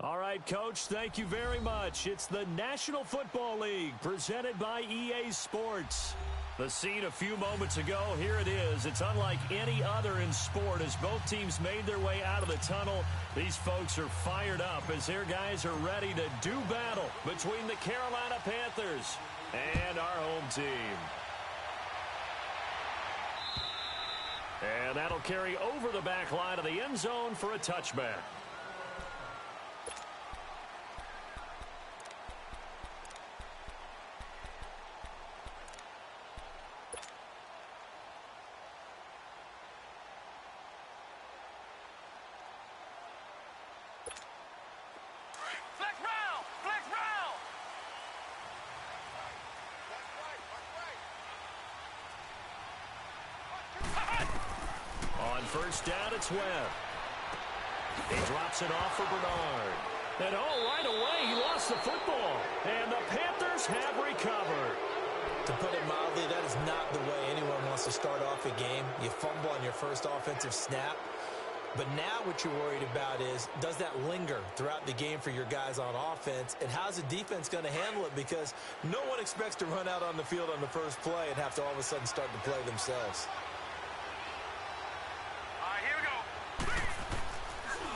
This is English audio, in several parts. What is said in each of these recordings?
All right, Coach, thank you very much. It's the National Football League presented by EA Sports. The scene a few moments ago, here it is. It's unlike any other in sport as both teams made their way out of the tunnel. These folks are fired up as their guys are ready to do battle between the Carolina Panthers and our home team. And that'll carry over the back line of the end zone for a touchback. First down, it's Webb. He drops it off for Bernard. And right away, he lost the football. And the Panthers have recovered. To put it mildly, that is not the way anyone wants to start off a game. You fumble on your first offensive snap. But now what you're worried about is, does that linger throughout the game for your guys on offense? And how's the defense going to handle it? Because no one expects to run out on the field on the first play and have to all of a sudden start to play themselves.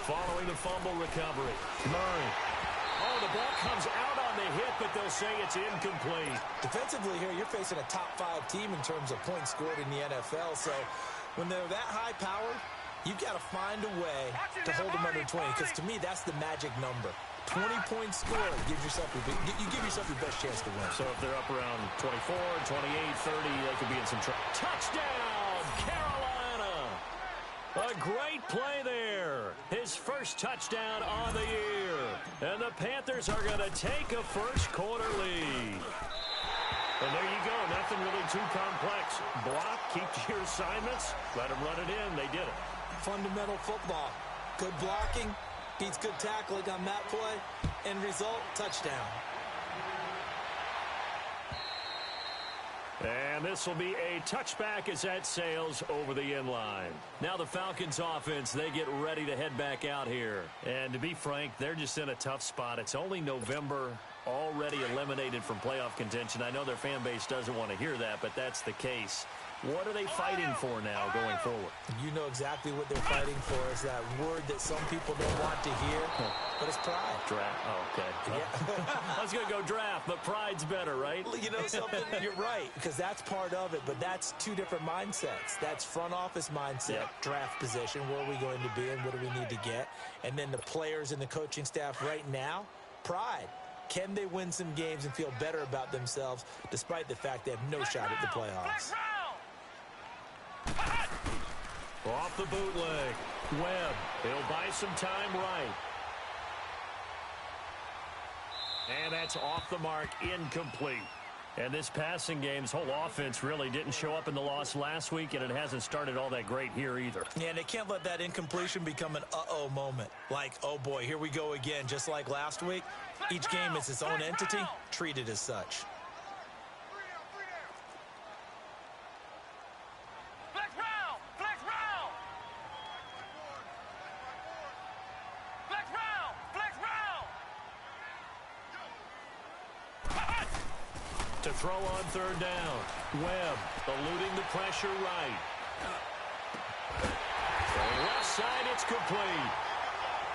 Following the fumble recovery, Murray. The ball comes out on the hit, but they'll say it's incomplete. Defensively here, you're facing a top-5 team in terms of points scored in the NFL. So when they're that high-powered, you've got to find a way to hold them under 20. Because to me, that's the magic number. 20 points scored, you give yourself your best chance to win. So if they're up around 24, 28, 30, they could be in some trouble. Touchdown, Carolina! A great play there. His first touchdown on the year. And the Panthers are going to take a first-quarter lead. And there you go. Nothing really too complex. Block, keep to your assignments, let them run it in. They did it. Fundamental football. Good blocking beats good tackling on that play. End result, touchdown. And this will be a touchback as that sails over the end line. Now the Falcons offense, they get ready to head back out here. And to be frank, they're just in a tough spot. It's only November, already eliminated from playoff contention. I know their fan base doesn't want to hear that, but that's the case. What are they fighting for now going forward? You know exactly what they're fighting for. Is that word that some people don't want to hear, but it's pride. Draft. Oh, okay. Yeah. I was going to go draft, but pride's better, right? You know something? You're right, because that's part of it, but that's two different mindsets. That's front office mindset, draft position, where are we going to be and what do we need to get? And then the players and the coaching staff right now, pride. Can they win some games and feel better about themselves despite the fact they have no shot at the playoffs? Off the bootleg. Webb. He'll buy some time right. And that's off the mark, incomplete. And this passing game's whole offense really didn't show up in the loss last week, and it hasn't started all that great here either. Yeah, and they can't let that incompletion become an uh-oh moment. Like, oh boy, here we go again, just like last week. Each game is its own entity, treated as such. To throw on third down. Webb eluding the pressure right. On left side, it's complete.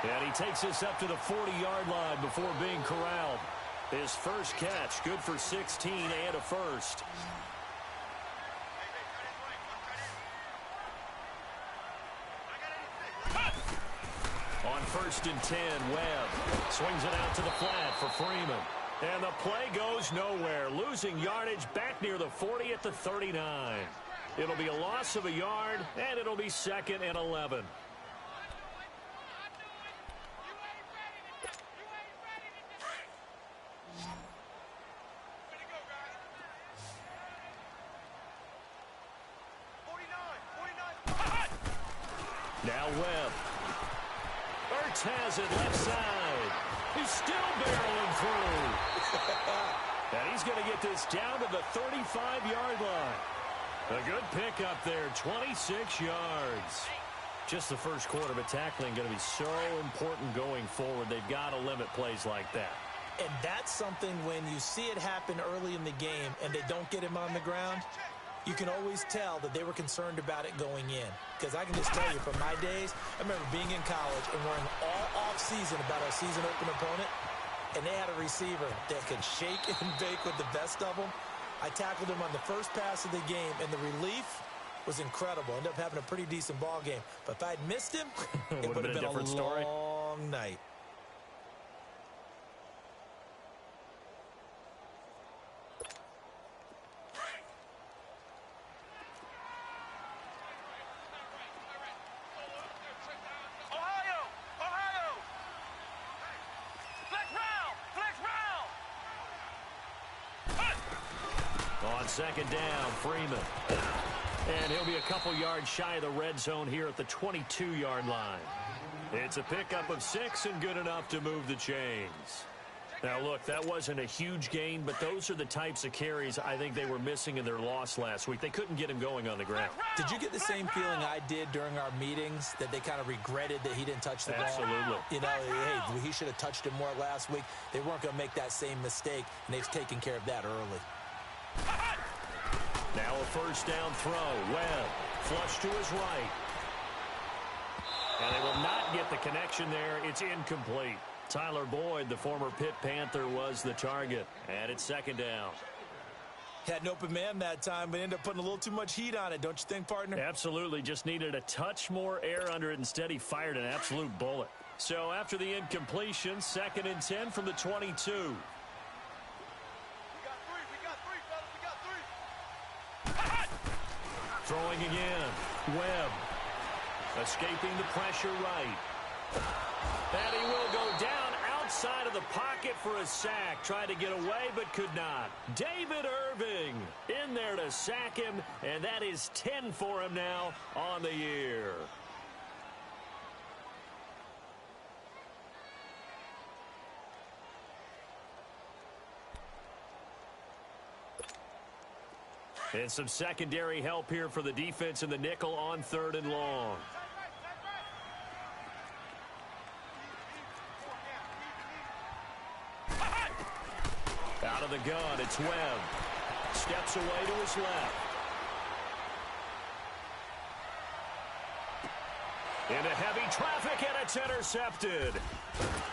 And he takes this up to the 40-yard line before being corralled. His first catch, good for 16 and a first. On 1st and 10, Webb swings it out to the flat for Freeman. And the play goes nowhere, losing yardage back near the 40 at the 39. It'll be a loss of a yard, and it'll be 2nd and 11. Now Webb. Ertz has it left side. He's still barreling through. And he's going to get this down to the 35-yard line. A good pickup there, 26 yards. Just the first quarter, but tackling going to be so important going forward. They've got to limit plays like that. And that's something when you see it happen early in the game and they don't get him on the ground, you can always tell that they were concerned about it going in. Because I can just tell you from my days, I remember being in college and worrying all off-season about our season open opponent, and they had a receiver that could shake and bake with the best of them. I tackled him on the first pass of the game, and the relief was incredible. Ended up having a pretty decent ball game. But if I'd missed him, it would have been a different story. Long night. On second down, Freeman. And he'll be a couple yards shy of the red zone here at the 22-yard line. It's a pickup of 6 and good enough to move the chains. Now, look, that wasn't a huge gain, but those are the types of carries I think they were missing in their loss last week. They couldn't get him going on the ground. Did you get the same feeling I did during our meetings, that they kind of regretted that he didn't touch the ball? Absolutely. You know, hey, he should have touched it more last week. They weren't going to make that same mistake, and they've taken care of that early. Now a first down throw. Webb, flush to his right. And they will not get the connection there. It's incomplete. Tyler Boyd, the former Pitt Panther, was the target. And it's second down. Had an open man that time, but ended up putting a little too much heat on it, don't you think, partner? Absolutely. Just needed a touch more air under it. Instead, he fired an absolute bullet. So after the incompletion, 2nd and 10 from the 22. Throwing again. Webb. Escaping the pressure right. And he will go down outside of the pocket for a sack. Tried to get away, but could not. David Irving in there to sack him, and that is 10 for him now on the year. And some secondary help here for the defense in the nickel on 3rd and long. Out of the gun, it's Webb. Steps away to his left. Into heavy traffic, and it's intercepted.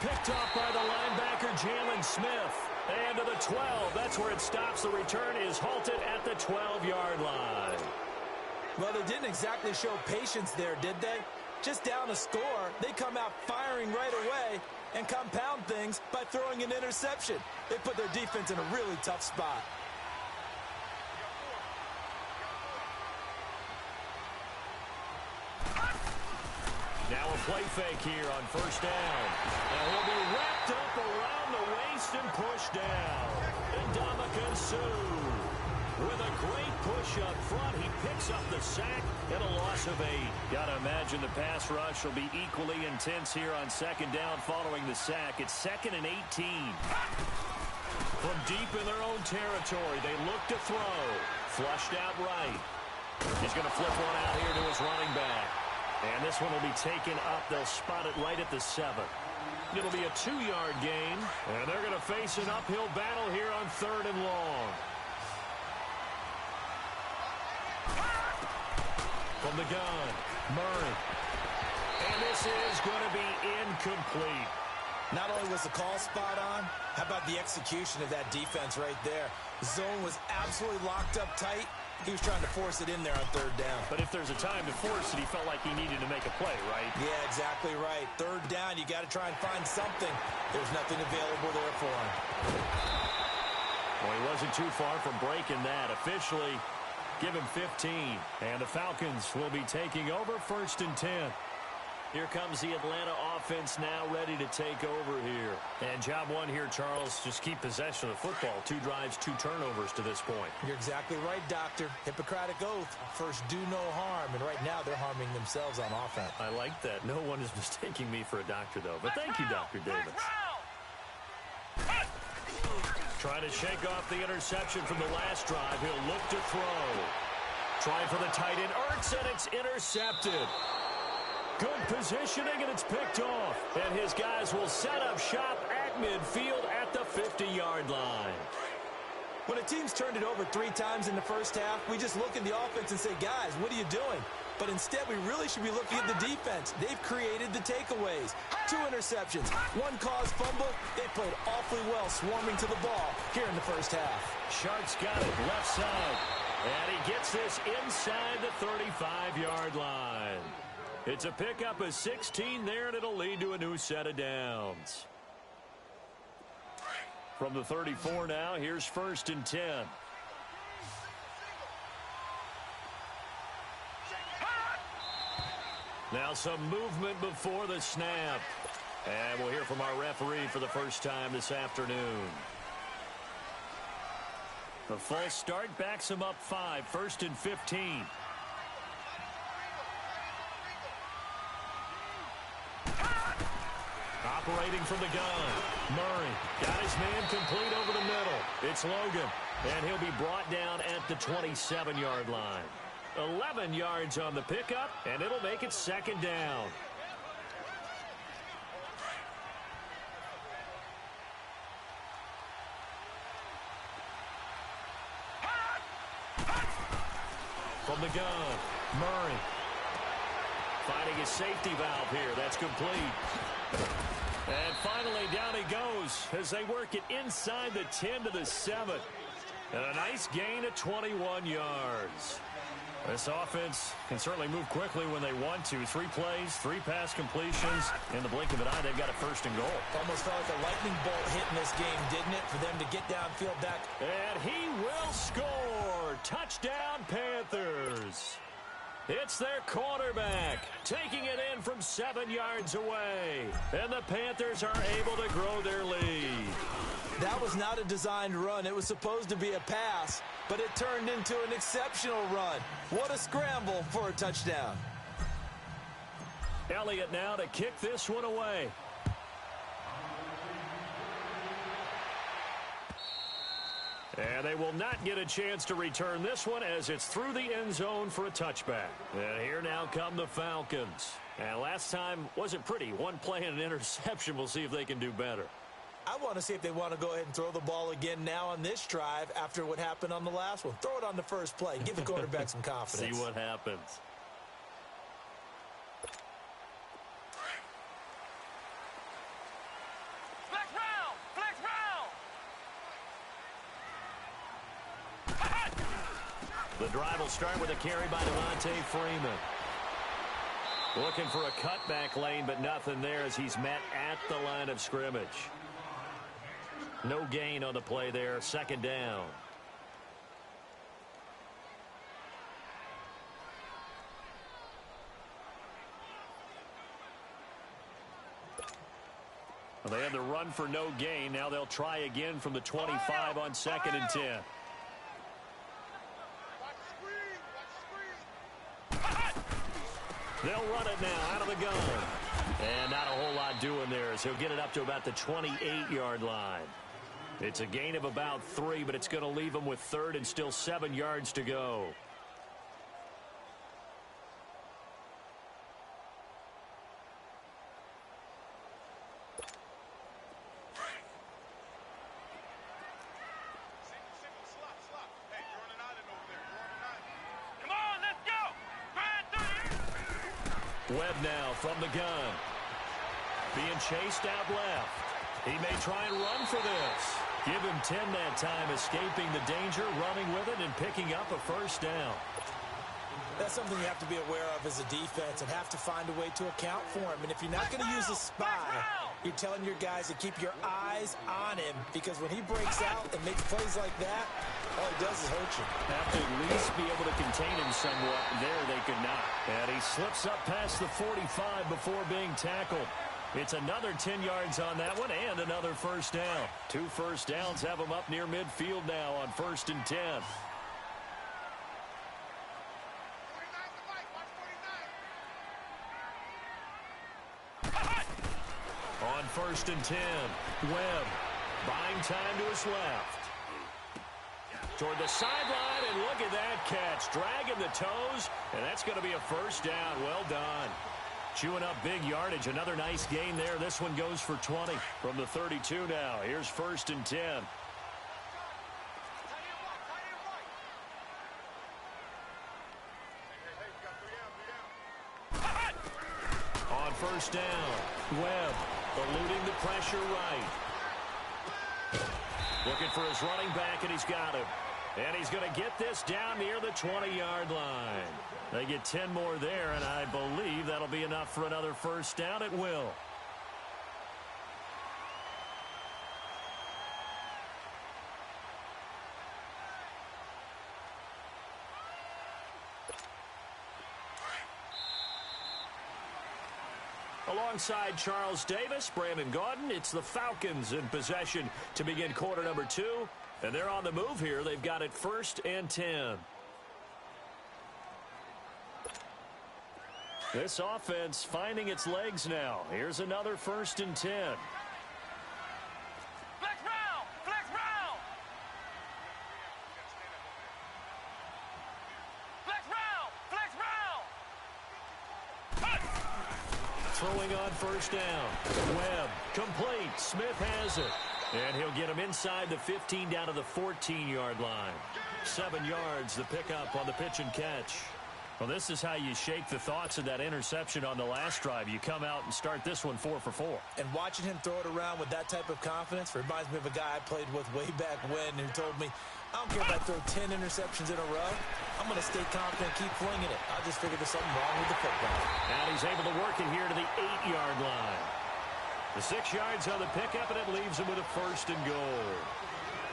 Picked off by the linebacker, Jalen Smith. And to the 12. That's where it stops. The return is halted at the 12-yard line. Well, they didn't exactly show patience there, did they? Just down a score, they come out firing right away and compound things by throwing an interception. They put their defense in a really tough spot. Now a play fake here on first down. And he'll be wrapped up around the waist and pushed down. Ndamukong Suh with a great push up front. He picks up the sack and a loss of 8. Got to imagine the pass rush will be equally intense here on second down following the sack. It's 2nd and 18. From deep in their own territory, they look to throw. Flushed out right. He's going to flip one out here to his running back. And this one will be taken up. They'll spot it right at the 7. It'll be a 2-yard gain. And they're going to face an uphill battle here on 3rd and long. From the gun, Murray. And this is going to be incomplete. Not only was the call spot on, how about the execution of that defense right there? The zone was absolutely locked up tight. He was trying to force it in there on 3rd down. But if there's a time to force it, he felt like he needed to make a play, right? Yeah, exactly right. 3rd down, you got to try and find something. There's nothing available there for him. Well, he wasn't too far from breaking that. Officially, give him 15. And the Falcons will be taking over 1st and 10. Here comes the Atlanta offense now ready to take over here. And job one here, Charles, just keep possession of the football. 2 drives, 2 turnovers to this point. You're exactly right, Doctor. Hippocratic oath. First, do no harm. And right now, they're harming themselves on offense. I like that. No one is mistaking me for a doctor, though. But thank you, Dr. Davis. Trying to shake off the interception from the last drive. He'll look to throw. Trying for the tight end, Ertz, and it's intercepted. Good positioning, and it's picked off. And his guys will set up shop at midfield at the 50-yard line. When a team's turned it over 3 times in the first half, we just look at the offense and say, guys, what are you doing? But instead, we really should be looking at the defense. They've created the takeaways. 2 interceptions, 1 caused fumble. They played awfully well swarming to the ball here in the first half. Sharks got it left side. And he gets this inside the 35-yard line. It's a pickup of 16 there, and it'll lead to a new set of downs. From the 34 now, here's 1st and 10. Now some movement before the snap. And we'll hear from our referee for the first time this afternoon. The false start backs him up 5, 1st and 15. Operating from the gun. Murray got his man complete over the middle. It's Logan, and he'll be brought down at the 27-yard line. 11 yards on the pickup, and it'll make it 2nd down. From the gun, Murray finding his safety valve here. That's complete. And finally, down he goes as they work it inside the 10 to the 7. And a nice gain of 21 yards. This offense can certainly move quickly when they want to. 3 plays, 3 pass completions. In the blink of an eye, they've got a 1st and goal. Almost felt like a lightning bolt hit in this game, didn't it? For them to get downfield back. And he will score. Touchdown, Panthers. It's their quarterback taking it in from 7 yards away. And the Panthers are able to grow their lead. That was not a designed run. It was supposed to be a pass, but it turned into an exceptional run. What a scramble for a touchdown. Elliott now to kick this one away. And they will not get a chance to return this one as it's through the end zone for a touchback. And here now come the Falcons. And last time wasn't pretty. 1 play and an interception. We'll see if they can do better. I want to see if they want to go ahead and throw the ball again now on this drive after what happened on the last one. Throw it on the first play. Give the quarterback some confidence. See what happens. The drive will start with a carry by Devontae Freeman. Looking for a cutback lane, but nothing there as he's met at the line of scrimmage. No gain on the play there. 2nd down. Well, they had the run for no gain. Now they'll try again from the 25 on 2nd and 10. They'll run it now out of the gun. And not a whole lot doing there as he'll get it up to about the 28-yard line. It's a gain of about 3, but it's going to leave him with 3rd and still 7 yards to go. Webb now from the gun. Being chased out left. He may try and run for this. Give him 10 that time, escaping the danger, running with it, and picking up a 1st down. That's something you have to be aware of as a defense and have to find a way to account for him. And if you're not going to use a spy, you're telling your guys to keep your eyes on him, because when he breaks out and makes plays like that, all he does is hurt you. Have to at least be able to contain him somewhat. There they could not. And he slips up past the 45 before being tackled. It's another 10 yards on that one and another 1st down. 2 first downs have him up near midfield now on 1st and 10. On 1st and 10, Webb buying time to his left. Toward the sideline, and look at that catch. Dragging the toes, and that's going to be a 1st down. Well done. Chewing up big yardage. Another nice gain there. This one goes for 20 from the 32 now. Here's 1st and 10. On 1st down, Webb eluding the pressure right. Looking for his running back, and he's got him. And he's going to get this down near the 20-yard line. They get 10 more there, and I believe that'll be enough for another 1st down. It will. Alongside Charles Davis, Brandon Gaudin, it's the Falcons in possession to begin quarter number 2. And they're on the move here. They've got it 1st and 10. This offense finding its legs now. Here's another 1st and 10. Flex round! Flex round! Flex round! Flex round! Throwing on 1st down. Webb complete. Smith has it. And he'll get him inside the 15 down to the 14-yard line. 7 yards, the pickup on the pitch and catch. Well, this is how you shake the thoughts of that interception on the last drive. You come out and start this one 4 for 4. And watching him throw it around with that type of confidence reminds me of a guy I played with way back when who told me, I don't care if I throw 10 interceptions in a row. I'm going to stay confident, keep flinging it. I just figured there's something wrong with the football. And he's able to work it here to the 8-yard line. The 6 yards on the pickup, and it leaves him with a 1st and goal.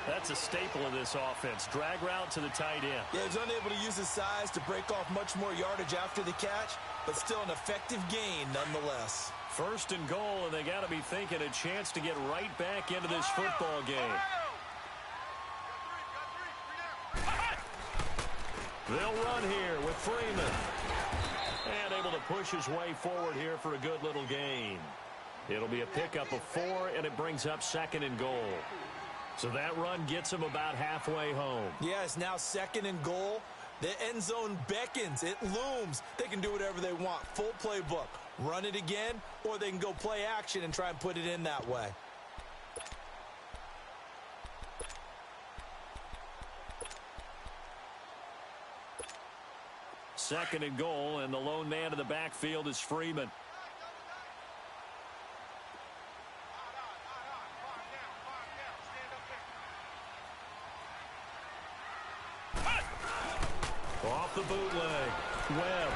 That's a staple of this offense. Drag route to the tight end. Yeah, he's unable to use his size to break off much more yardage after the catch, but still an effective gain nonetheless. 1st and goal, and they got to be thinking a chance to get right back into this football game. They'll run here with Freeman. And able to push his way forward here for a good little gain. It'll be a pickup of 4, and it brings up 2nd and goal. So that run gets him about halfway home. Yeah, it's now 2nd and goal. The end zone beckons. It looms. They can do whatever they want. Full playbook. Run it again, or they can go play action and try and put it in that way. Second and goal, and the lone man in the backfield is Freeman. Off the bootleg. Webb.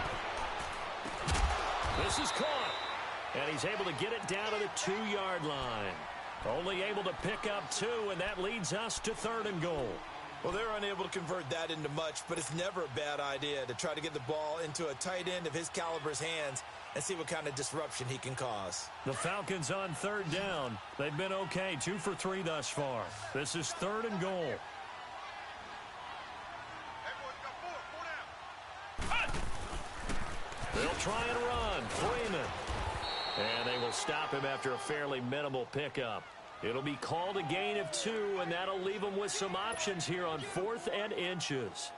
This is caught. And he's able to get it down to the 2-yard line. Only able to pick up 2, and that leads us to 3rd and goal. Well, they're unable to convert that into much, but it's never a bad idea to try to get the ball into a tight end of his caliber's hands and see what kind of disruption he can cause. The Falcons on 3rd down. They've been okay, 2 for 3 thus far. This is 3rd and goal. They'll try and run. Freeman. And they will stop him after a fairly minimal pickup. It'll be called a gain of 2, and that'll leave them with some options here on 4th and inches.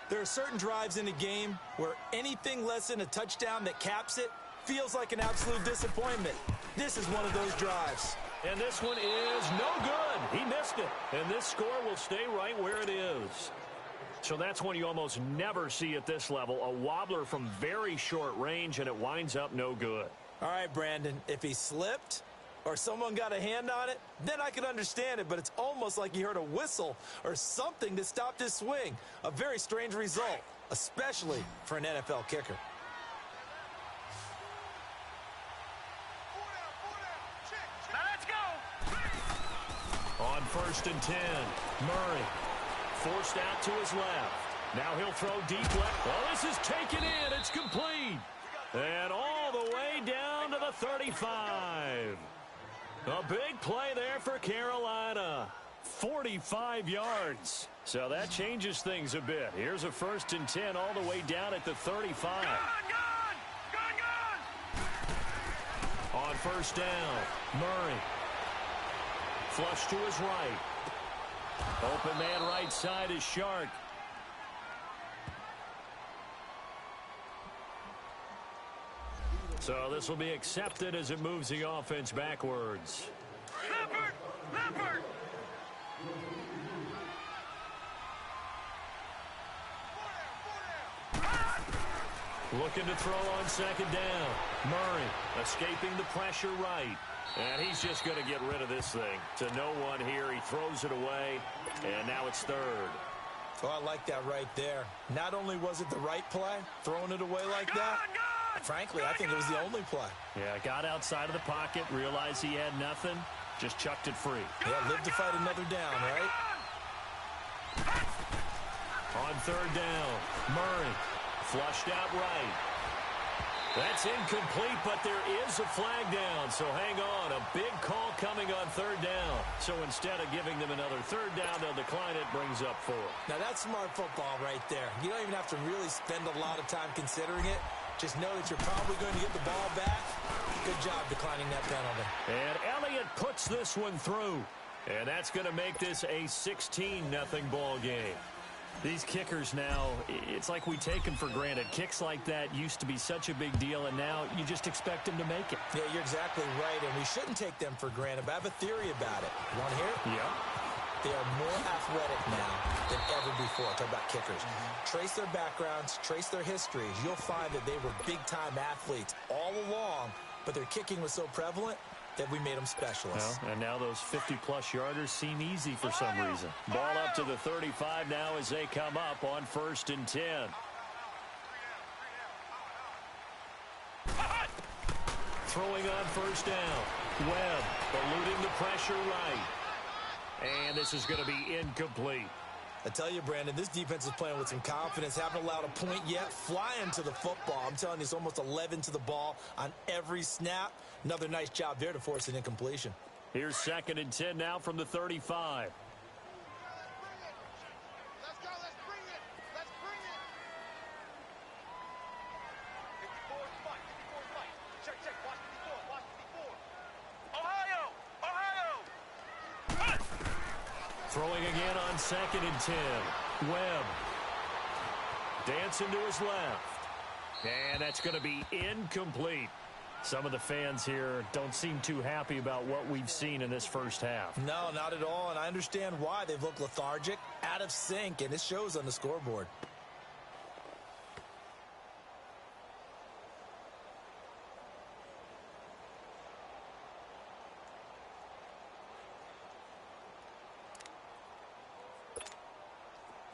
There are certain drives in a game where anything less than a touchdown that caps it feels like an absolute disappointment. This is one of those drives. And this one is no good. He missed it. And this score will stay right where it is. So that's one you almost never see at this level. A wobbler from very short range, and it winds up no good. All right, Brandon, if he slipped or someone got a hand on it, then I could understand it, but it's almost like he heard a whistle or something that stopped his swing. A very strange result, especially for an NFL kicker. Now let's go! On 1st and 10, Murray forced out to his left. Now he'll throw deep left. Well, this is taken in. It's complete. And all the way down to the 35. A big play there for Carolina. 45 yards. So that changes things a bit. Here's a 1st and 10 all the way down at the 35. On 1st down, Murray. Flush to his right. Open man right side is Shark. So this will be accepted as it moves the offense backwards. Leopard! Leopard! Looking to throw on second down. Murray escaping the pressure right. And he's just going to get rid of this thing. To no one here. He throws it away. And now it's third. Oh, I like that right there. Not only was it the right play, throwing it away like that, frankly, I think it was the only play. Yeah, got outside of the pocket, realized he had nothing, just chucked it free. Yeah, live to fight another down, right? On third down, Murray flushed out right. That's incomplete, but there is a flag down, so hang on. A big call coming on third down. So instead of giving them another third down, they'll decline it, brings up 4. Now, that's smart football right there. You don't even have to really spend a lot of time considering it. Just know that you're probably going to get the ball back. Good job declining that penalty. And Elliott puts this one through. And that's going to make this a 16-0 ball game. These kickers now, it's like we take them for granted. Kicks like that used to be such a big deal, and now you just expect them to make it. Yeah, you're exactly right, and we shouldn't take them for granted, but I have a theory about it. You want to hear it? Yeah. They are more athletic now than ever before. Talk about kickers. Trace their backgrounds, trace their histories. You'll find that they were big-time athletes all along, but their kicking was so prevalent that we made them specialists. Well, and now those 50-plus yarders seem easy for some reason. Ball up to the 35 now as they come up on 1st and 10. Throwing on first down. Webb eluding the pressure right. And this is going to be incomplete. I tell you, Brandon, this defense is playing with some confidence. Haven't allowed a point yet. Flying to the football. I'm telling you, it's almost 11 to the ball on every snap. Another nice job there to force an incompletion. Here's 2nd and 10 now from the 35. Let's go, let's bring it! Let's bring it! 54 fight, 54 fight. Check, check, watch 54, watch 54. Ohio! Ohio! Throwing again on 2nd and 10. Webb. Dancing to his left. And that's going to be incomplete. Some of the fans here don't seem too happy about what we've seen in this first half. No, not at all, and I understand why. They've looked lethargic, out of sync, and it shows on the scoreboard.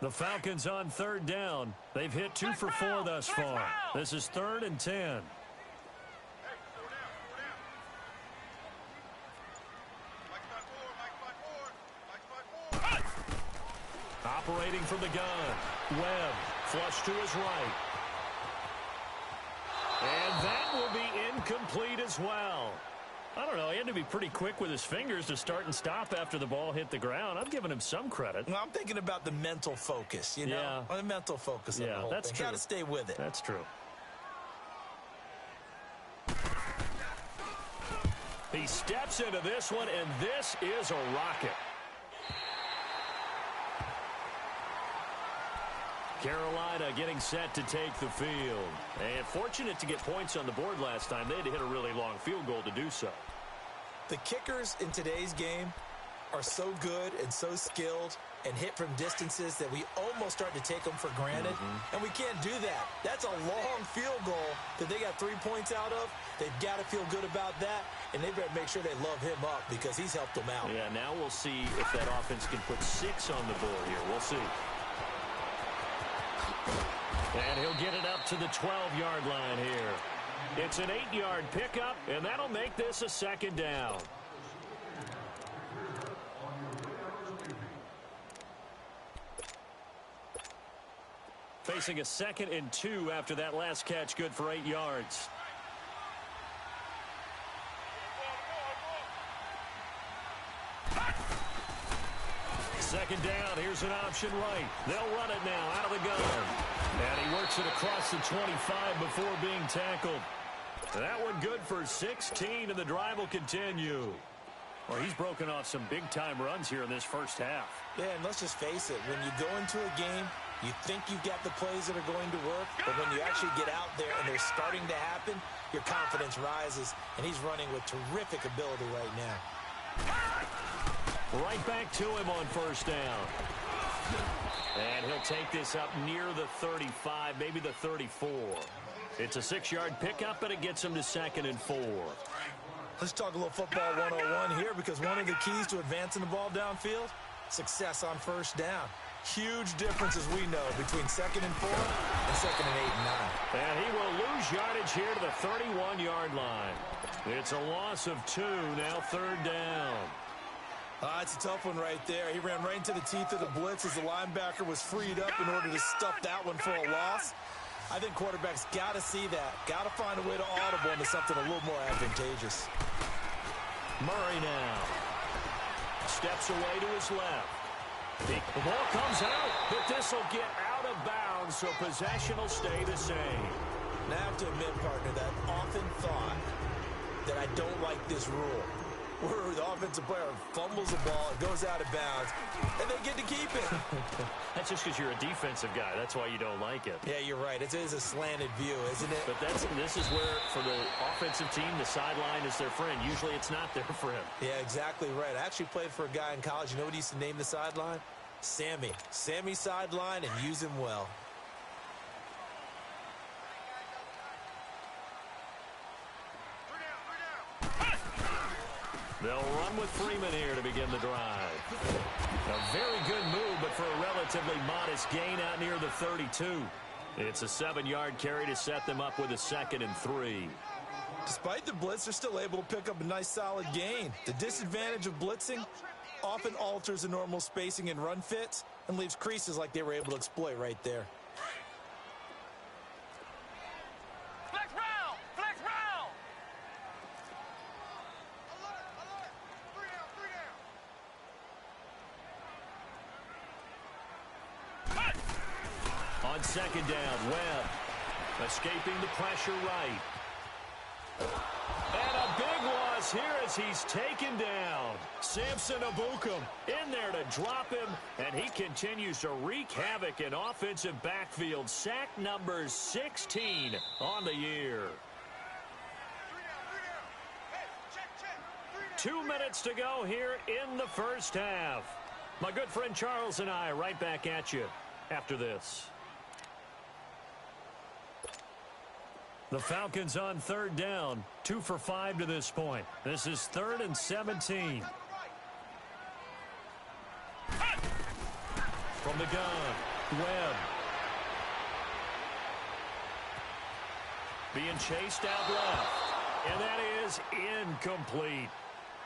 The Falcons on 3rd down. They've hit 2 for 4 thus far. This is 3rd and 10. Operating from the gun. Webb flush to his right. And that will be incomplete as well. I don't know. He had to be pretty quick with his fingers to start and stop after the ball hit the ground. I'm giving him some credit. Well, I'm thinking about the mental focus, you know? Yeah. The mental focus of the whole that's thing. true. Got to stay with it. That's true. He steps into this one, and this is a rocket. Carolina getting set to take the field. And fortunate to get points on the board last time. They had to hit a really long field goal to do so. The kickers in today's game are so good and so skilled and hit from distances that we almost start to take them for granted. And we can't do that. That's a long field goal that they got 3 points out of. They've got to feel good about that, and they better make sure they love him up because he's helped them out. Yeah, now we'll see if that offense can put 6 on the board here. We'll see. And he'll get it up to the 12-yard line here. It's an 8-yard pickup, and that'll make this a 2nd down. Facing a 2nd and 2 after that last catch, good for 8 yards. Second down, here's an option right. They'll run it now out of the gun. And he works it across the 25 before being tackled. That one good for 16, and the drive will continue. Well, he's broken off some big-time runs here in this first half. Yeah, and let's just face it. When you go into a game You think you've got the plays that are going to work, but when you actually get out there and they're starting to happen, your confidence rises, and he's running with terrific ability right now. Right back to him on first down. And he'll take this up near the 35, maybe the 34. It's a 6-yard pickup, and it gets him to 2nd and 4. Let's talk a little football 101 here, because one of the keys to advancing the ball downfield, success on first down. Huge difference, as we know, between 2nd and 4 and 2nd and 8 and 9. And he will lose yardage here to the 31-yard line. It's a loss of 2, now 3rd down. It's a tough one right there. He ran right into the teeth of the blitz as the linebacker was freed up in order to stuff that one for a loss. I think quarterbacks got to see that. Got to find a way to audible into something a little more advantageous. Murray now steps away to his left. The ball comes out, but this will get out of bounds, so possession will stay the same. Now, I have to admit, partner, that I've often thought that I don't like this rule, where the offensive player fumbles the ball, it goes out of bounds, and they get to keep it. That's just because you're a defensive guy. That's why you don't like it. Yeah, you're right. It is a slanted view, isn't it? But this is where, for the offensive team, the sideline is their friend. Usually it's not their friend. Yeah, exactly right. I actually played for a guy in college. You know what he used to name the sideline? Sammy. Sammy sideline, and use him well. They'll run with Freeman here to begin the drive. A very good move, but for a relatively modest gain out near the 32. It's a 7-yard carry to set them up with a 2nd and 3. Despite the blitz, they're still able to pick up a nice solid gain. The disadvantage of blitzing often alters the normal spacing and run fits and leaves creases like they were able to exploit right there. Flex round! Flex round! Alert! Alert! 3 down! 3 down! On 2nd down, Webb escaping the pressure right. And a big loss here as he's taken down. Samson Abukum in there to drop him, and he continues to wreak havoc in offensive backfield. Sack number 16 on the year. 3 down! Hey, check! 3 down! 2 minutes to go here in the first half. My good friend Charles and I right back at you after this. The Falcons on 3rd down, 2 for 5 to this point. This is 3rd and 17. From the gun, Webb. Being chased out left. And that is incomplete.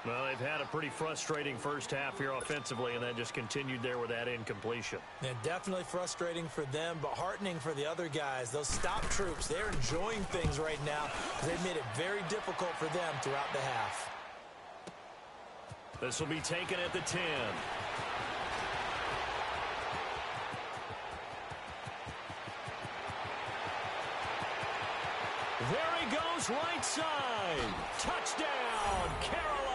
Well, they've had a pretty frustrating first half here offensively, and then just continued there with that incompletion. Yeah, definitely frustrating for them, but heartening for the other guys. Those stop troops, they're enjoying things right now because they've made it very difficult for them throughout the half. This will be taken at the 10. There he goes, right side. Touchdown, Carolina.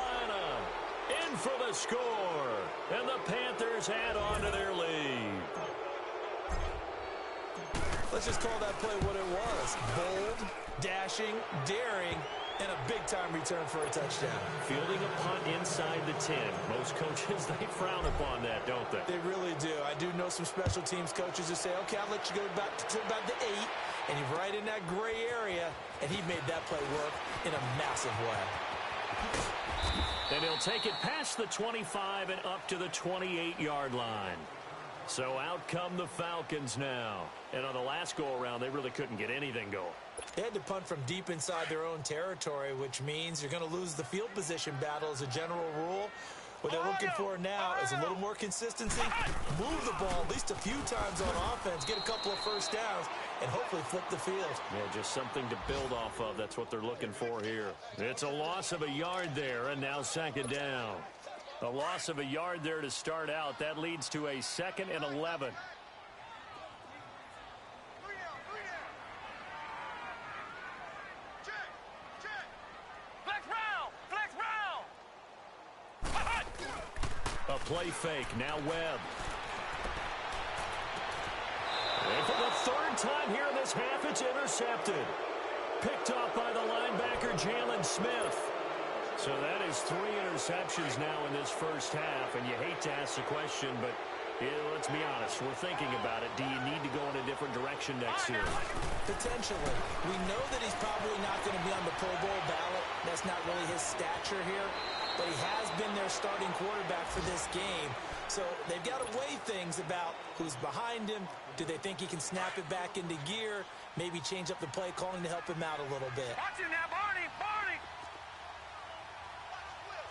In for the score. And the Panthers add on to their lead. Let's just call that play what it was. Bold, dashing, daring, and a big-time return for a touchdown. Fielding a punt inside the 10. Most coaches, they frown upon that, don't they? They really do. I do know some special teams coaches who say, okay, I'll let you go back to about the 8, and he's right in that gray area, and he made that play work in a massive way. And he'll take it past the 25 and up to the 28-yard line. So out come the Falcons now. And on the last go-around, they really couldn't get anything going. They had to punt from deep inside their own territory, which means you're going to lose the field position battle as a general rule. What they're looking for now is a little more consistency, move the ball at least a few times on offense, get a couple of first downs, and hopefully flip the field. Yeah, just something to build off of. That's what they're looking for here. It's a loss of a yard there, and now 2nd down. A loss of a yard there to start out. That leads to a 2nd and 11. 3 down! Check! Flex round! A play fake. Now Webb. And for the third time here in this half, it's intercepted. Picked off by the linebacker, Jalen Smith. So that is 3 interceptions now in this first half, and you hate to ask the question, but let's be honest, we're thinking about it. Do you need to go in a different direction next year? Potentially. We know that he's probably not going to be on the Pro Bowl ballot. That's not really his stature here, but he has been their starting quarterback for this game. So they've got to weigh things about who's behind him. Do they think he can snap it back into gear? Maybe change up the play calling to help him out a little bit. Watch him now, Barney. Barney.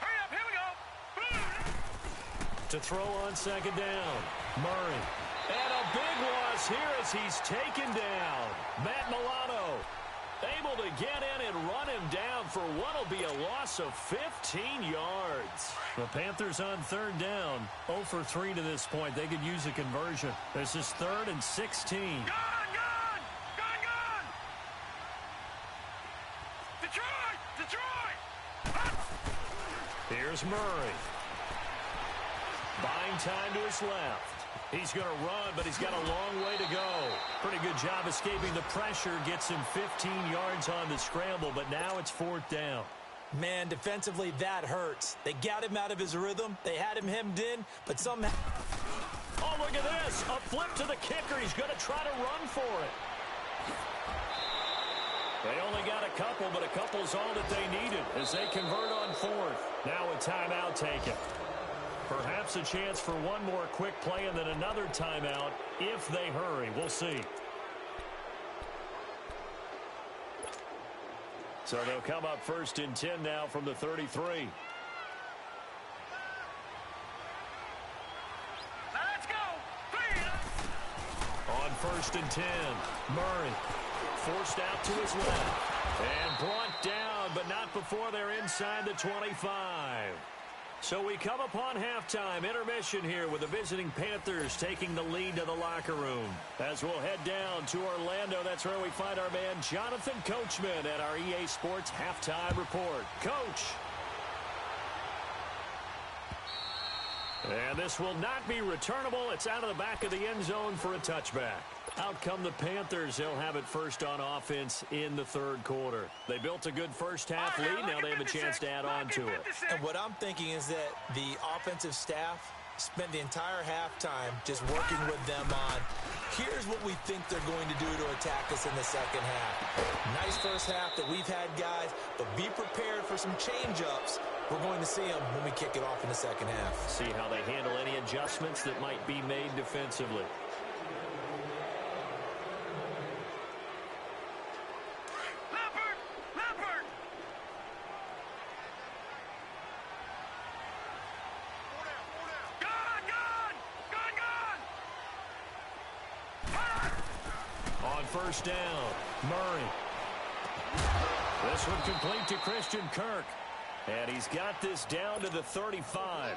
Hurry up. Here we go. To throw on second down, Murray. And a big loss here as he's taken down. Matt Milano able to get in and run him down for what will be a loss of 15 yards. The Panthers on third down, 0 for 3 to this point. They could use a conversion. This is 3rd and 16. Gun, gun. Gun, gun. Detroit. Detroit. Here's Murray. Buying time to his left. He's going to run, but he's got a long way to go. Pretty good job escaping the pressure. Gets him 15 yards on the scramble, but now it's 4th down. Man, defensively, that hurts. They got him out of his rhythm. They had him hemmed in, but somehow... Oh, look at this. A flip to the kicker. He's going to try to run for it. They only got a couple, but a couple's all that they needed as they convert on 4th. Now a timeout taken. Perhaps a chance for one more quick play and then another timeout if they hurry. We'll see. So they'll come up 1st and 10 now from the 33. Let's go. On 1st and 10, Murray forced out to his left and brought down, but not before they're inside the 25. So we come upon halftime, intermission here with the visiting Panthers taking the lead to the locker room. As we'll head down to Orlando, that's where we find our man Jonathan Coachman at our EA Sports Halftime Report. Coach. And this will not be returnable. It's out of the back of the end zone for a touchback. Out come the Panthers. They'll have it first on offense in the 3rd quarter. They built a good first half lead. Now they have a chance to add on to it. And what I'm thinking is that the offensive staff spent the entire halftime just working with them on, here's what we think they're going to do to attack us in the second half. Nice first half that we've had, guys, but be prepared for some change-ups. We're going to see them when we kick it off in the second half. See how they handle any adjustments that might be made defensively. First down, Murray. This one complete to Christian Kirk. And he's got this down to the 35.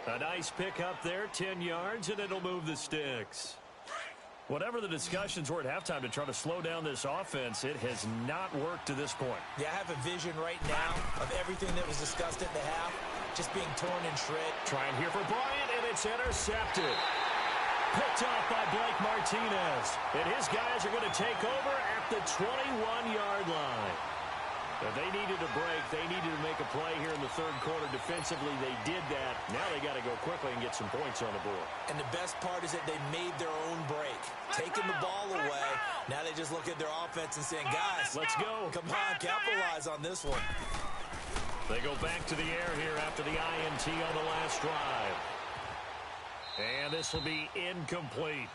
A nice pickup there, 10 yards, and it'll move the sticks. Whatever the discussions were at halftime to try to slow down this offense, it has not worked to this point. Yeah, I have a vision right now of everything that was discussed at the half just being torn and shred. Trying here for Bryant, and it's intercepted. Picked off by Blake Martinez. And his guys are going to take over at the 21-yard line. If they needed a break, they needed to make a play here in the 3rd quarter. Defensively, they did that. Now they got to go quickly and get some points on the board. And the best part is that they made their own break. Taking the ball away. Now they just look at their offense and saying, guys, let's go. Come on, capitalize on this one. They go back to the air here after the INT on the last drive. And this will be incomplete.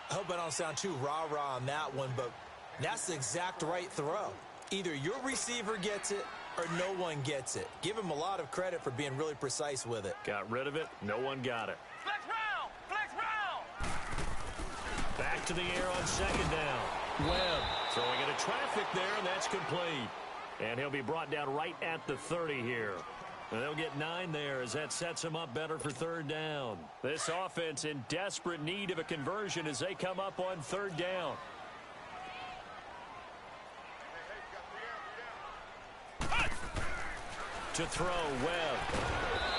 I hope I don't sound too rah-rah on that one, but that's the exact right throw. Either your receiver gets it or no one gets it. Give him a lot of credit for being really precise with it. Got rid of it. No one got it. Flex round. Flex round. Back to the air on second down. Webb throwing into traffic there, and that's complete. And he'll be brought down right at the 30 here. And they'll get 9 there as that sets them up better for 3rd down. This offense in desperate need of a conversion as they come up on 3rd down. To throw, Webb.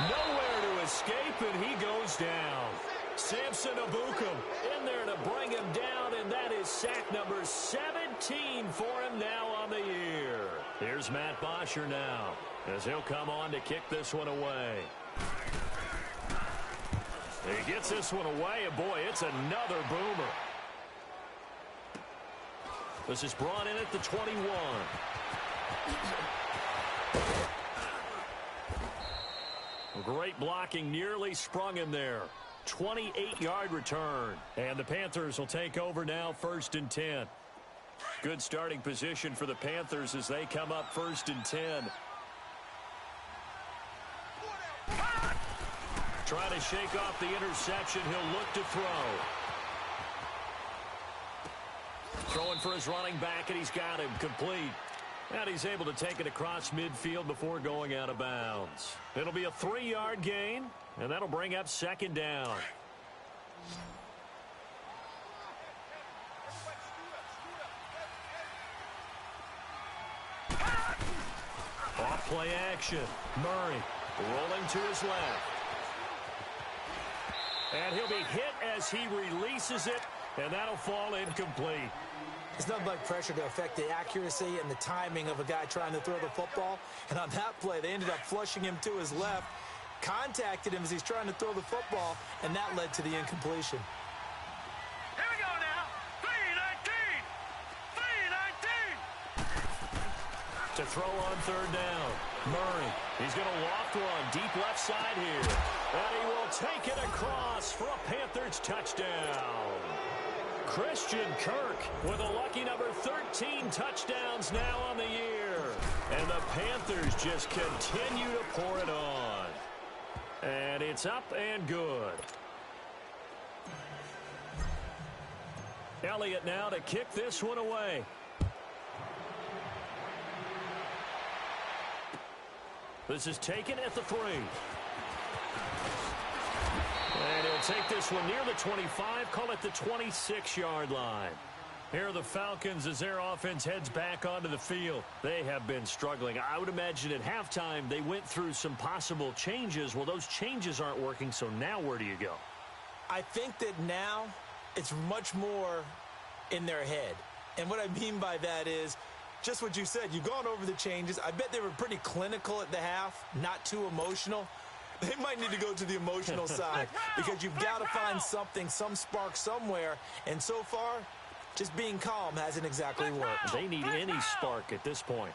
Nowhere to escape, and he goes down. Samson Abukum in there to bring him down, and that is sack number 17 for him now on the year. Here's Matt Bosher now as he'll come on to kick this one away. He gets this one away, and boy, it's another boomer. This is brought in at the 21. Great blocking, nearly sprung him there. 28-yard return. And the Panthers will take over now, 1st and 10. Good starting position for the Panthers as they come up 1st and 10. Try to shake off the interception. He'll look to throw. Throwing for his running back, and he's got him complete. And he's able to take it across midfield before going out of bounds. It'll be a 3-yard gain, and that'll bring up 2nd down. Off play action. Murray rolling to his left. And he'll be hit as he releases it, and that'll fall incomplete. It's nothing like pressure to affect the accuracy and the timing of a guy trying to throw the football. And on that play, they ended up flushing him to his left, contacted him as he's trying to throw the football, and that led to the incompletion. Here we go now. 3-19. 3-19. To throw on 3rd down. Murray, he's going to loft one deep left side here. And he will take it across for a Panthers touchdown. Christian Kirk with a lucky number 13 touchdowns now on the year. And the Panthers just continue to pour it on. And it's up and good. Elliott now to kick this one away. This is taken at the 3. And he'll take this one near the 25, call it the 26-yard line. Here are the Falcons as their offense heads back onto the field. They have been struggling. I would imagine at halftime they went through some possible changes. Well, those changes aren't working, so now where do you go? I think that now it's much more in their head. And what I mean by that is just what you said. You've gone over the changes. I bet they were pretty clinical at the half, not too emotional. They might need to go to the emotional side because you've got to find something, some spark somewhere. And so far, just being calm hasn't exactly worked. They need any spark at this point.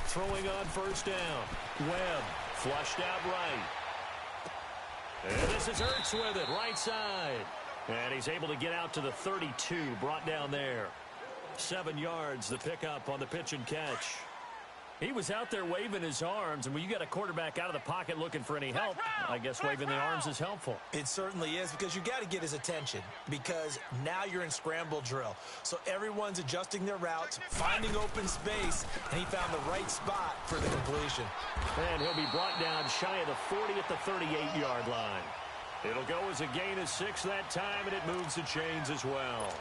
Throwing on 1st down. Webb flushed out right. And this is Ertz with it, right side. And he's able to get out to the 32, brought down there. 7 yards, the pickup on the pitch and catch. He was out there waving his arms, and when you got a quarterback out of the pocket looking for any help, I guess waving the arms is helpful. It certainly is, because you got to get his attention, because now you're in scramble drill. So everyone's adjusting their routes, finding open space, and he found the right spot for the completion. And he'll be brought down shy of the 40 at the 38-yard line. It'll go as a gain of 6 that time, and it moves the chains as well.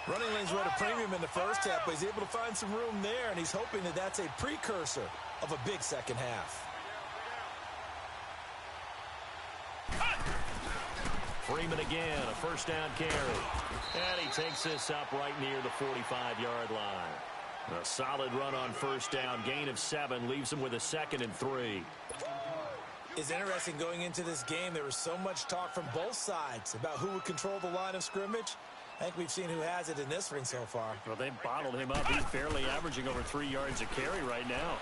Running lanes were at a premium in the first half, but he's able to find some room there, and he's hoping that that's a precursor of a big second half. Freeman again, a 1st down carry. And he takes this up right near the 45-yard line. A solid run on 1st down, gain of 7, leaves him with a 2nd and 3. It's interesting going into this game. There was so much talk from both sides about who would control the line of scrimmage. I think we've seen who has it in this one so far. Well, they've bottled him up. He's barely averaging over 3 yards a carry right now.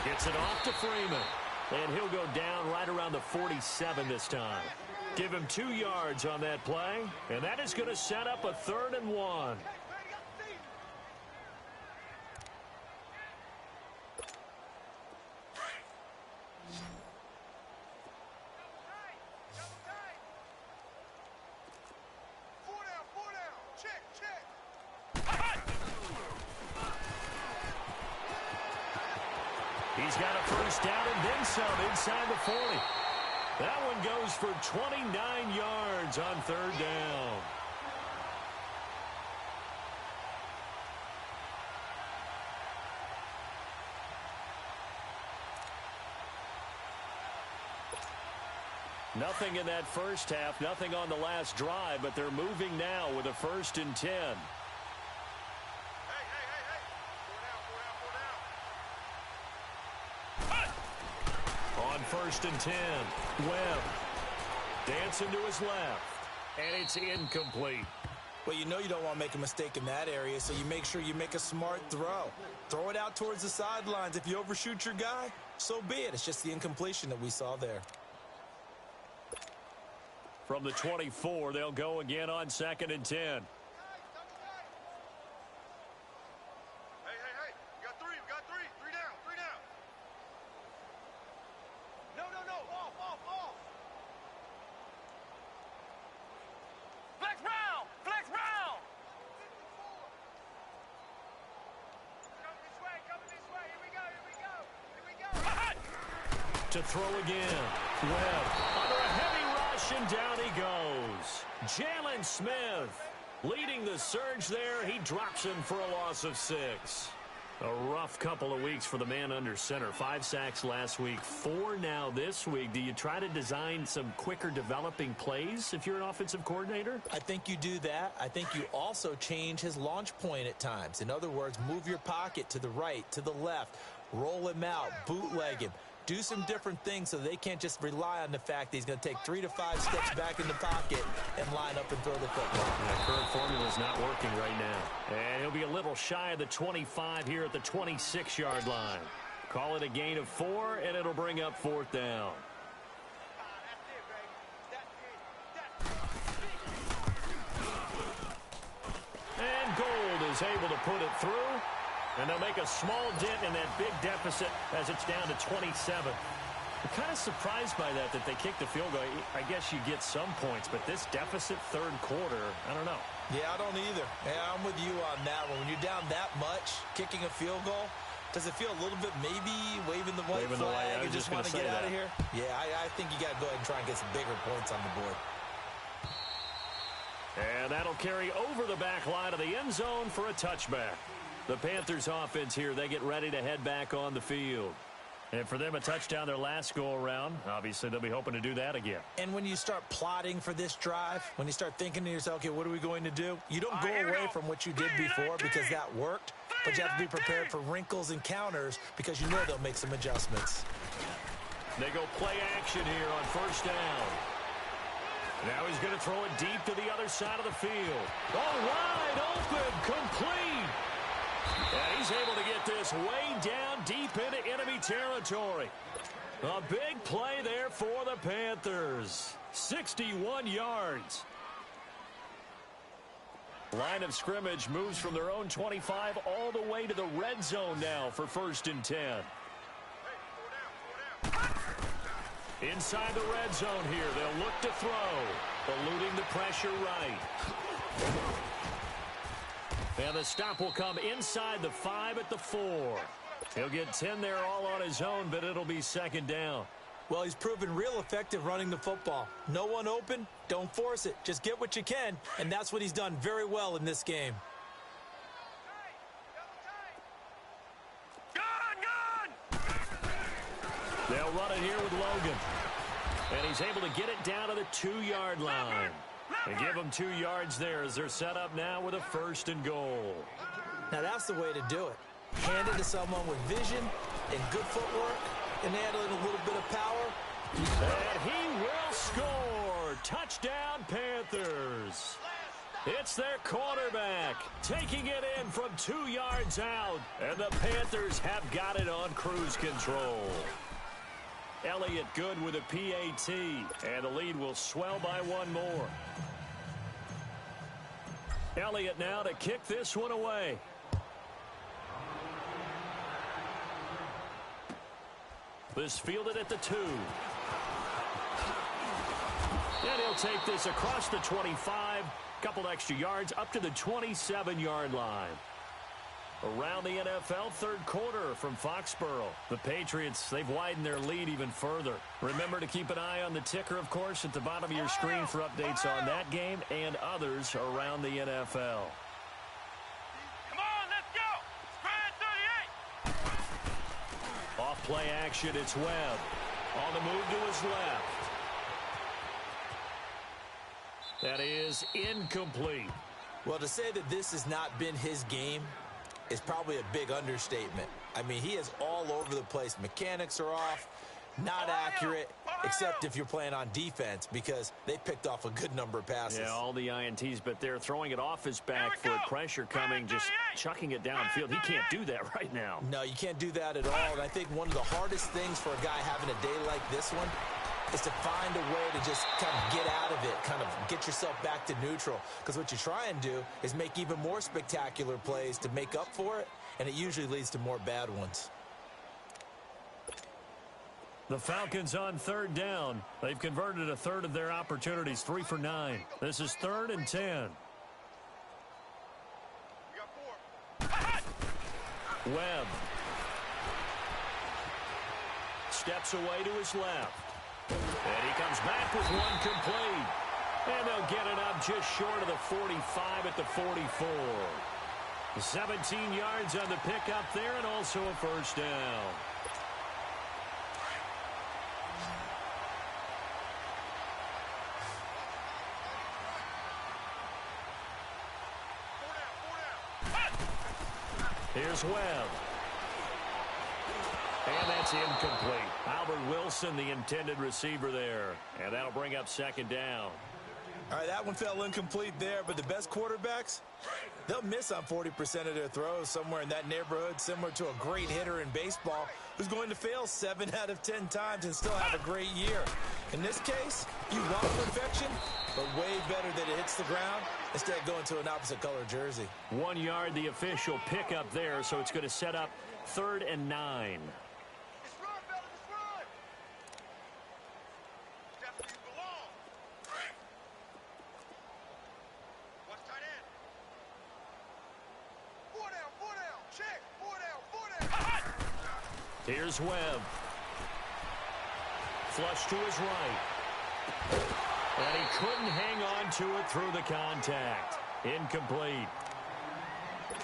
Gets it off to Freeman. And he'll go down right around the 47 this time. Give him 2 yards on that play. And that is going to set up a 3rd and 1. He's got a 1st down and then some inside the 40. That one goes for 29 yards on 3rd down. Nothing in that first half, nothing on the last drive, but they're moving now with a 1st and 10. Hey. Four down. On 1st and 10, Webb dancing to his left, and it's incomplete. Well, you know you don't want to make a mistake in that area, so you make sure you make a smart throw. Throw it out towards the sidelines. If you overshoot your guy, so be it. It's just the incompletion that we saw there. From the 24, they'll go again on 2nd and 10. Hey. We got three. Three down. No. Off. Flex round. Coming this way. Here we go. To throw again. Webb under a heavy rush, and down he goes. Jalen Smith leading the surge there. He drops him for a loss of 6. A rough couple of weeks for the man under center. 5 sacks last week, 4 now this week. Do you try to design some quicker developing plays if you're an offensive coordinator? I think you do that. I think you also change his launch point at times. In other words, move your pocket to the right, to the left, roll him out, bootleg him. Do some different things so they can't just rely on the fact that he's going to take 3 to 5 steps back in the pocket and line up and throw the football. That current formula is not working right now. And he'll be a little shy of the 25 here at the 26-yard line. Call it a gain of 4, and it'll bring up 4th down. And Gold is able to put it through. And they'll make a small dent in that big deficit as it's down to 27. I'm kind of surprised by that they kicked the field goal. I guess you get some points, but this deficit 3rd quarter, I don't know. Yeah, I don't either. Yeah, I'm with you on that one. When you're down that much, kicking a field goal, does it feel a little bit maybe waving the white flag and just want to get out of here? Yeah, I think you got to go ahead and try and get some bigger points on the board. And that'll carry over the back line of the end zone for a touchback. The Panthers offense here, they get ready to head back on the field. And for them, a touchdown their last go-around. Obviously, they'll be hoping to do that again. And when you start plotting for this drive, when you start thinking to yourself, okay, what are we going to do? You don't go away from what you did before because that worked, but you have to be prepared for wrinkles and counters because you know they'll make some adjustments. They go play action here on 1st down. Now he's going to throw it deep to the other side of the field. Oh, wide open, complete. And he's able to get this way down deep into enemy territory. A big play there for the Panthers. 61 yards. Line of scrimmage moves from their own 25 all the way to the red zone now for 1st and 10. Inside the red zone here, they'll look to throw, eluding the pressure right. And the stop will come inside the 5 at the 4. He'll get 10 there all on his own, but it'll be 2nd down. Well, he's proven real effective running the football. No one open, don't force it. Just get what you can, and that's what he's done very well in this game. They'll run it here with Logan. And he's able to get it down to the 2-yard line. And give them 2 yards there as they're set up now with a 1st and goal. Now that's the way to do it. Hand it to someone with vision and good footwork and add a little bit of power. And he will score. Touchdown, Panthers. It's their quarterback taking it in from 2 yards out. And the Panthers have got it on cruise control. Elliott good with a PAT. And the lead will swell by 1 more. Elliott now to kick this one away. This fielded at the 2. And he'll take this across the 25. Couple extra yards up to the 27-yard line. Around the NFL, 3rd quarter from Foxborough. The Patriots, they've widened their lead even further. Remember to keep an eye on the ticker, of course, at the bottom of your screen for updates on that game and others around the NFL. Come on, let's go. Spread 38. Off play action, it's Webb. On the move to his left. That is incomplete. Well, to say that this has not been his game is probably a big understatement. I mean, he is all over the place. Mechanics are off, not accurate, except if you're playing on defense, because they picked off a good number of passes. Yeah, all the INTs, but they're throwing it off his back foot. Pressure coming, just chucking it downfield. He can't do that right now. No, you can't do that at all. And I think one of the hardest things for a guy having a day like this one is to find a way to just kind of get out of it, kind of get yourself back to neutral. Because what you try and do is make even more spectacular plays to make up for it, and it usually leads to more bad ones. The Falcons on third down. They've converted a third of their opportunities, 3 for 9. This is 3rd and 10. We got 4. Webb steps away to his left. And he comes back with one complete. And they'll get it up just short of the 45 at the 44. 17 yards on the pickup there, and also a first down. Here's Webb. And that's incomplete. Albert Wilson, the intended receiver there. And that'll bring up 2nd down. All right, that one fell incomplete there, but the best quarterbacks, they'll miss on 40% of their throws, somewhere in that neighborhood, similar to a great hitter in baseball who's going to fail 7 out of 10 times and still have a great year. In this case, you want perfection, but way better that it hits the ground instead of going to an opposite color jersey. 1 yard, the official pickup there, so it's going to set up 3rd and 9. Let's run, fellas, let's run. Step where you belong. Watch tight end. 4 down. Check. 4 down. Here's Webb. Flush to his right. And he couldn't hang on to it through the contact. Incomplete.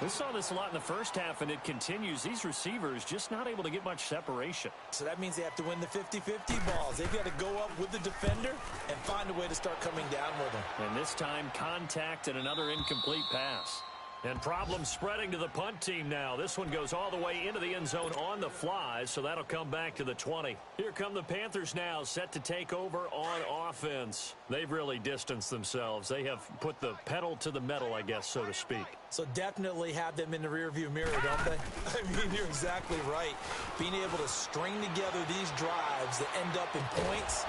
We saw this a lot in the first half, and it continues. These receivers just not able to get much separation. So that means they have to win the 50-50 balls. They've got to go up with the defender and find a way to start coming down with them. And this time, contact and another incomplete pass. And problems spreading to the punt team now. This one goes all the way into the end zone on the fly, so that'll come back to the 20. Here come the Panthers now, set to take over on offense. They've really distanced themselves. They have put the pedal to the metal, I guess, so to speak. So definitely have them in the rearview mirror, don't they? I mean, you're exactly right. Being able to string together these drives that end up in points,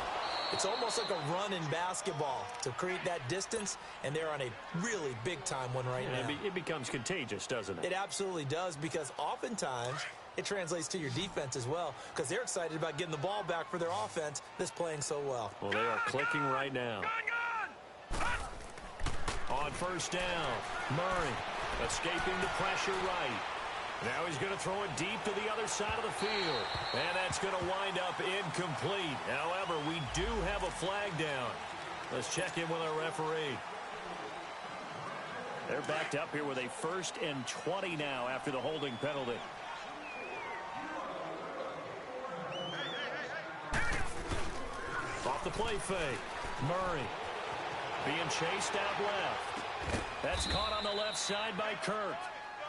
it's almost like a run in basketball to create that distance, and they're on a really big-time one right now. It becomes contagious, doesn't it? It absolutely does, because oftentimes it translates to your defense as well, because they're excited about getting the ball back for their offense that's playing so well. Well, they are clicking right now. On 1st down, Murray escaping the pressure right. Now he's going to throw it deep to the other side of the field. And that's going to wind up incomplete. However, we do have a flag down. Let's check in with our referee. They're backed up here with a 1st and 20 now after the holding penalty. Off the play fake. Murray being chased out left. That's caught on the left side by Kirk.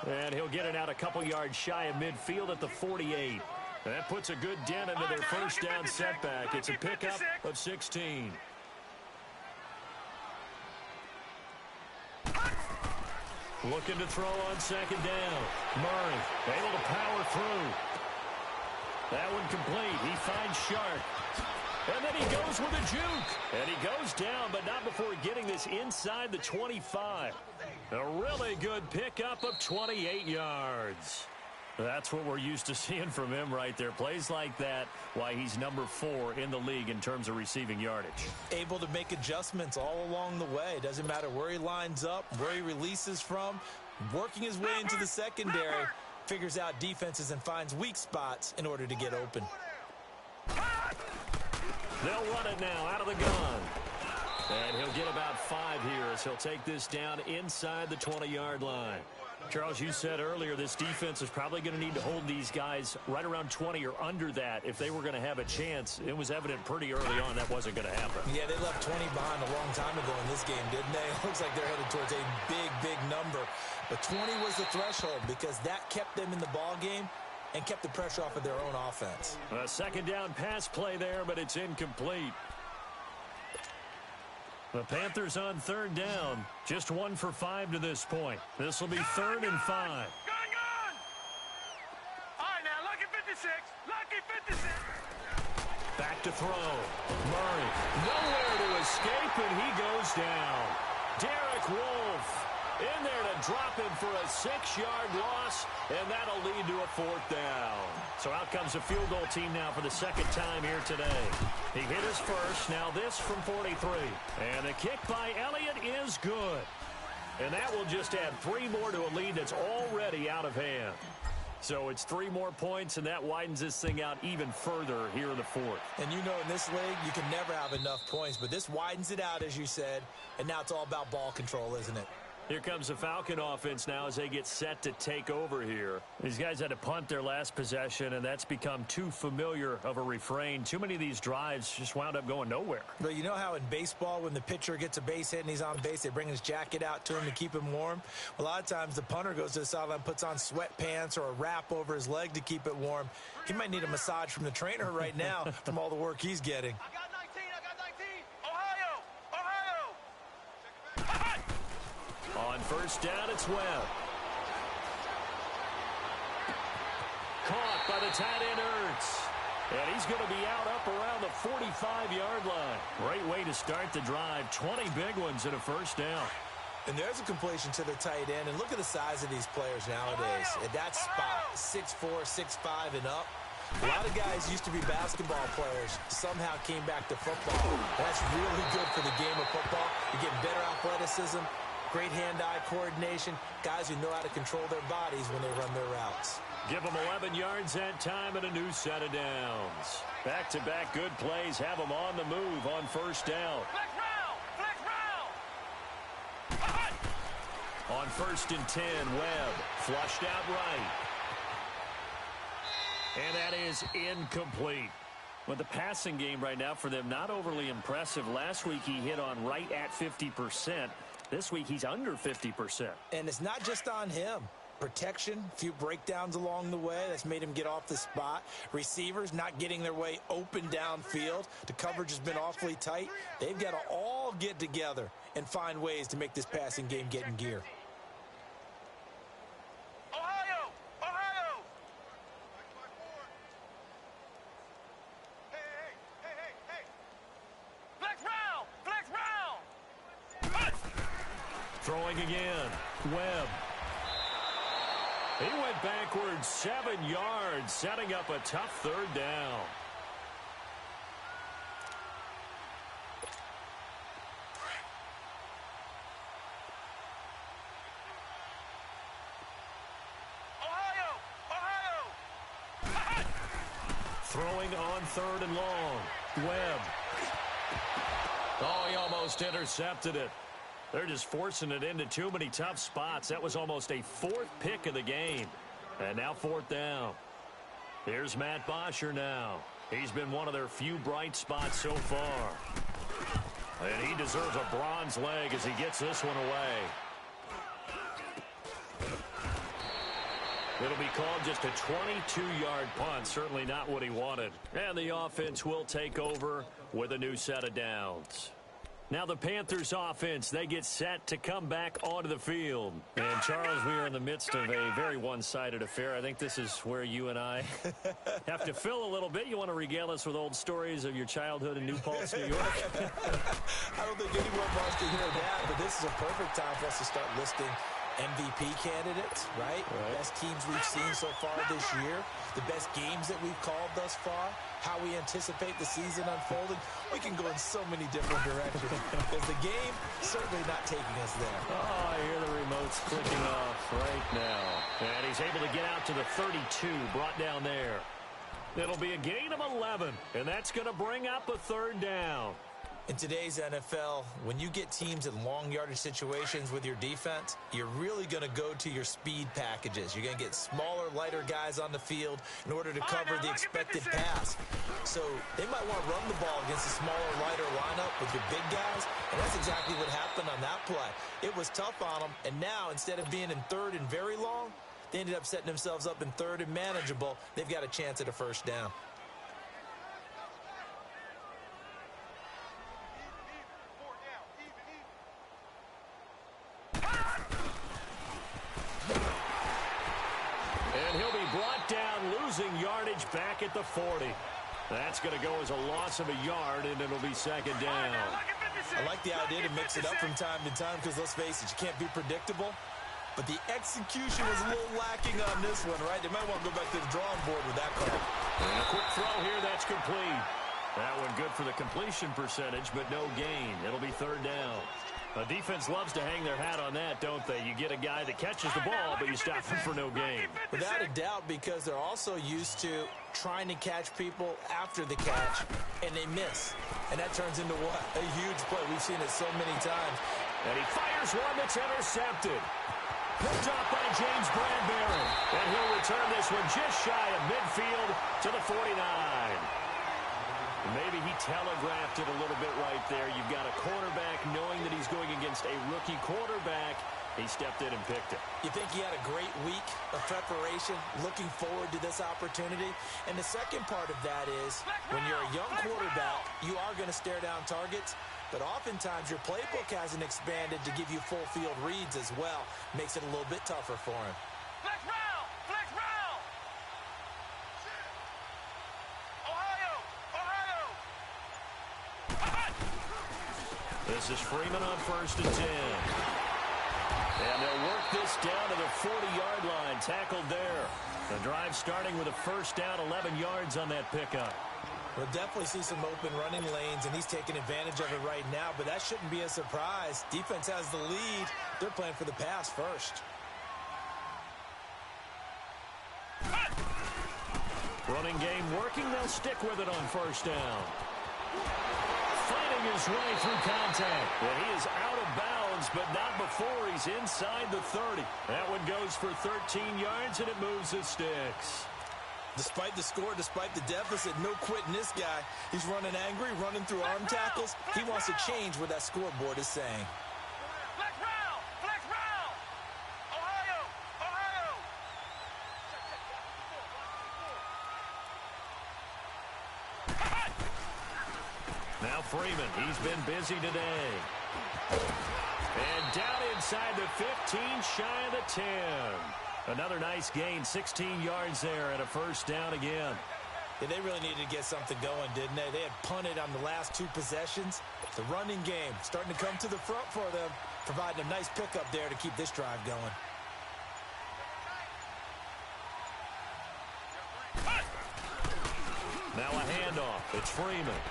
And he'll get it out a couple yards shy of midfield at the 48. That puts a good dent into their 1st down setback. It's a pickup of 16. Looking to throw on 2nd down. Murray able to power through. That one complete. He finds Sharp. And then he goes with a juke. And he goes down, but not before getting this inside the 25. A really good pickup of 28 yards. That's what we're used to seeing from him right there. Plays like that, why he's number 4 in the league in terms of receiving yardage. Able to make adjustments all along the way. Doesn't matter where he lines up, where he releases from. Working his way into the secondary, figures out defenses and finds weak spots in order to get open. They'll run it now out of the gun. And he'll get about 5 here as he'll take this down inside the 20-yard line. Charles, you said earlier this defense is probably going to need to hold these guys right around 20 or under that if they were going to have a chance. It was evident pretty early on that wasn't going to happen. Yeah, they left 20 behind a long time ago in this game, didn't they? It looks like they're headed towards a big, big number. But 20 was the threshold because that kept them in the ball game and kept the pressure off of their own offense. A second down pass play there, but it's incomplete. The Panthers on third down. Just 1 for 5 to this point. This will be 3rd and 5. Gun! All right, now, lucky 56. Lucky 56. Back to throw. Murray. Nowhere to escape, and he goes down. Derek Wolfe in there to drop him for a 6-yard loss, and that'll lead to a 4th down. So out comes a field goal team now for the second time here today. He hit his first, now this from 43. And the kick by Elliott is good. And that will just add 3 more to a lead that's already out of hand. So it's 3 more points, and that widens this thing out even further here in the 4th. And you know in this league, you can never have enough points, but this widens it out, as you said, and now it's all about ball control, isn't it? Here comes the Falcon offense now as they get set to take over here. These guys had to punt their last possession, and that's become too familiar of a refrain. Too many of these drives just wound up going nowhere. But you know how in baseball, when the pitcher gets a base hit and he's on base, they bring his jacket out to him to keep him warm? A lot of times the punter goes to the sideline, puts on sweatpants or a wrap over his leg to keep it warm. He might need a massage from the trainer right now from all the work he's getting. I got 19. Ohio. On first down, it's Webb. Caught by the tight end, Ertz. And he's going to be out up around the 45-yard line. Great way to start the drive. 20 big ones and a first down. And there's a completion to the tight end. And look at the size of these players nowadays. At that spot, 6'4", 6'5", and up. A lot of guys used to be basketball players, somehow came back to football. That's really good for the game of football. You get better athleticism, great hand-eye coordination, guys who know how to control their bodies when they run their routes. Give them 11 yards that time and a new set of downs. Back-to-back good plays have them on the move on first down. Flex round. On 1st and 10, Webb flushed out right. And that is incomplete. But the passing game right now for them, not overly impressive. Last week he hit on right at 50%. This week he's under 50%. And it's not just on him. Protection, a few breakdowns along the way. That's made him get off the spot. Receivers not getting their way open downfield. The coverage has been awfully tight. They've got to all get together and find ways to make this passing game get in gear. Ohio. Hey. Flex round. Throwing again. Webb. He went backwards 7 yards, setting up a tough 3rd down. Ohio. Throwing on 3rd and long. Webb. Oh, he almost intercepted it. They're just forcing it into too many tough spots. That was almost a 4th pick of the game. And now 4th down. Here's Matt Bosher now. He's been one of their few bright spots so far. And he deserves a bronze leg as he gets this one away. It'll be called just a 22-yard punt. Certainly not what he wanted. And the offense will take over with a new set of downs. Now the Panthers offense, they get set to come back onto the field. And Charles, we are in the midst of a very one-sided affair. I think this is where you and I have to fill a little bit. You want to regale us with old stories of your childhood in New Paltz, New York? I don't think anyone wants to hear that, but this is a perfect time for us to start listing MVP candidates, right? Best teams we've seen so far this year, the best games that we've called thus far, how we anticipate the season unfolding. We can go in so many different directions because the game certainly not taking us there. Oh, I hear the remotes clicking off right now. And he's able to get out to the 32, brought down there. It'll be a gain of 11, and that's going to bring up a 3rd down. In today's NFL, when you get teams in long yardage situations with your defense, you're really going to go to your speed packages. You're going to get smaller, lighter guys on the field in order to cover the expected pass. So they might want to run the ball against a smaller, lighter lineup with your big guys, and that's exactly what happened on that play. It was tough on them, and now instead of being in third and very long, they ended up setting themselves up in third and manageable. They've got a chance at a first down. Losing yardage back at the 40. That's going to go as a loss of a yard, and it'll be second down. I like the idea to mix it up from time to time because, let's face it, you can't be predictable. But the execution was a little lacking on this one, right? They might want to go back to the drawing board with that call. And a quick throw here, that's complete. That one good for the completion percentage, but no gain. It'll be third down. A defense loves to hang their hat on that, don't they? You get a guy that catches the ball, but you stop him for no gain. Without a doubt, because they're also used to trying to catch people after the catch, and they miss. And that turns into what? A huge play. We've seen it so many times. And he fires one that's intercepted. Picked off by James Bradbury. And he'll return this one just shy of midfield to the 49. Maybe he telegraphed it a little bit right there. You've got a quarterback knowing that he's going against a rookie quarterback. He stepped in and picked it. You think he had a great week of preparation, looking forward to this opportunity? And the second part of that is, when you're a young quarterback, you are going to stare down targets, but oftentimes your playbook hasn't expanded to give you full field reads as well. Makes it a little bit tougher for him. Flex round! Flex round! Ohio! Ohio! This is Freeman on 1st and 10. And they'll work this down to the 40-yard line. Tackled there. The drive starting with a first down, 11 yards on that pickup. We'll definitely see some open running lanes, and he's taking advantage of it right now, but that shouldn't be a surprise. Defense has the lead. They're playing for the pass first. Running game working. They'll stick with it on first down. Fighting his way through contact. Well, he is out of bounds, but not before he's inside the 30. That one goes for 13 yards, and it moves the sticks. Despite the score, despite the deficit, no quitting this guy. He's running angry, running through arm tackles. He wants to change what that scoreboard is saying. Flex round! Flex round! Ohio! Ohio! Now Freeman, he's been busy today. And down inside the 15, shy of the 10. Another nice gain, 16 yards there, and a first down again. Yeah, they really needed to get something going, didn't they? They had punted on the last two possessions. The running game starting to come to the front for them, providing a nice pickup there to keep this drive going. Now a handoff. It's Freeman.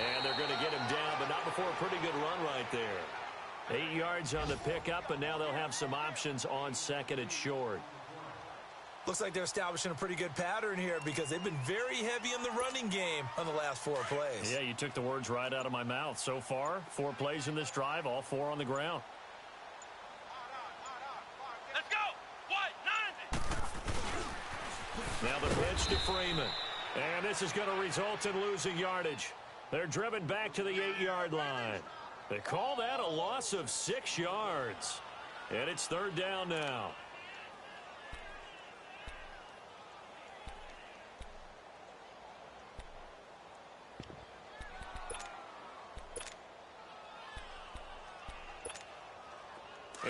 And they're going to get him down, but not before a pretty good run right there. 8 yards on the pickup, and now they'll have some options on second and short. Looks like they're establishing a pretty good pattern here because they've been very heavy in the running game on the last 4 plays. Yeah, you took the words right out of my mouth. So far, 4 plays in this drive, all 4 on the ground. Let's go! What? 90! Now the pitch to Freeman. And this is going to result in losing yardage. They're driven back to the 8-yard line. They call that a loss of 6 yards. And it's third down now.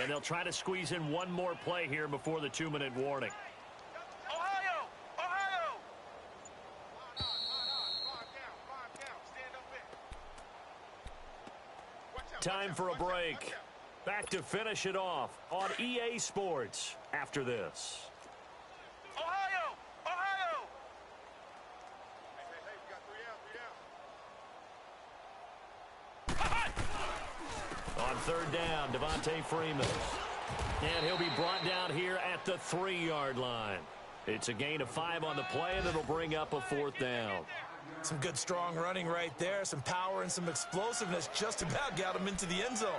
And they'll try to squeeze in one more play here before the 2-minute warning. Ohio! Ohio! Time for a break. Back to finish it off on EA Sports after this. Ohio! Ohio! On third down, Devontae Freeman. And he'll be brought down here at the 3-yard line. It's a gain of 5 on the play, and it'll bring up a 4th down. Some good strong running right there. Some power and some explosiveness just about got him into the end zone.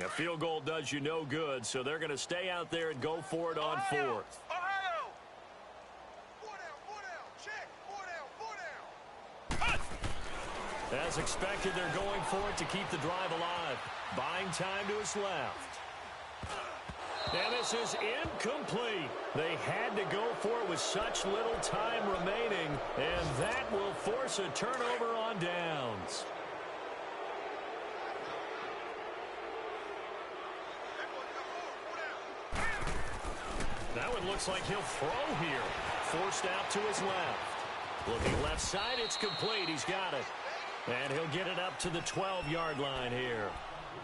A field goal does you no good, so they're going to stay out there and go for it on fourth. Ohio! 4 down, check, 4 down. As expected, they're going for it to keep the drive alive. Buying time to his left. And this is incomplete. They had to go for it with such little time remaining, and that will force a turnover on downs. That one looks like he'll throw here. Forced out to his left. Looking left side, it's complete. He's got it. And he'll get it up to the 12-yard line here.